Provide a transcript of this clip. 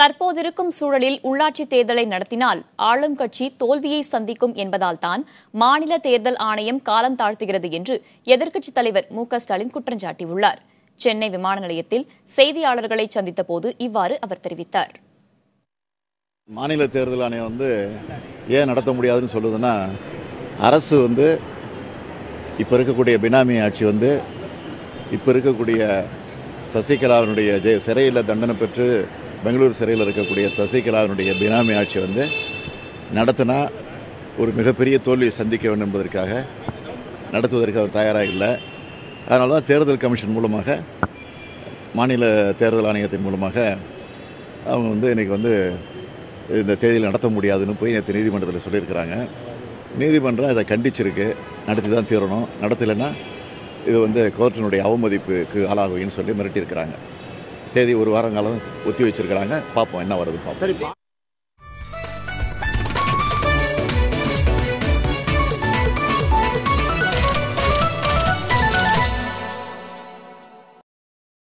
தற்போதிருக்கும் சூழலில் உள்ளாட்சித் தேர்தலை நடத்தினால் ஆளும் கட்சி தோல்வியை சந்திக்கும் என்பதால்தான் மாநில தேர்தல் ஆணையம் காலம் தாழ்த்துகிறது என்று எதிர்க்கட்சித் தலைவர் மு.க.ஸ்டாலின் குற்றம் சாட்டியுள்ளார். சென்னை விமான நிலையத்தில் செய்தியாளர்களை சந்தித்தபோது இவ்வாறு அவர் தெரிவித்தார். மாநில தேர்தல் ஆணையம் ஏன் நடத்த முடியாதுன்னு சொல்லுதுன்னா, அரசு இப்ப இருக்கக்கூடிய பினாமி ஆட்சி இப்ப இருக்கக்கூடிய சசிகலாவினுடைய சிறையில் தண்டனை பெற்று பெங்களூரு சிறையில் இருக்கக்கூடிய சசிகலாவினுடைய பினாமி ஆட்சி நடத்தினா ஒரு மிகப்பெரிய தோல்வியை சந்திக்க வேண்டும் என்பதற்காக நடத்துவதற்கு அவர் தயாராக இல்லை. அதனால தான் தேர்தல் கமிஷன் மூலமாக, மாநில தேர்தல் ஆணையத்தின் மூலமாக அவங்க இன்னைக்கு இந்த தேதியில் நடத்த முடியாதுன்னு போய் நேற்று நீதிமன்றத்தில் சொல்லியிருக்கிறாங்க. நீதிமன்றம் இதை கண்டிச்சிருக்கு, நடத்தி தான் தீரணும், நடத்தலைன்னா இது கோர்ட்டினுடைய அவமதிப்புக்கு ஆளாகுன்னு சொல்லி மிரட்டியிருக்கிறாங்க. தேதி ஒரு வாரம் காலம் ஒத்தி வச்சிருக்கிறாங்க. பார்ப்போம் என்ன வருது பார்ப்போம்.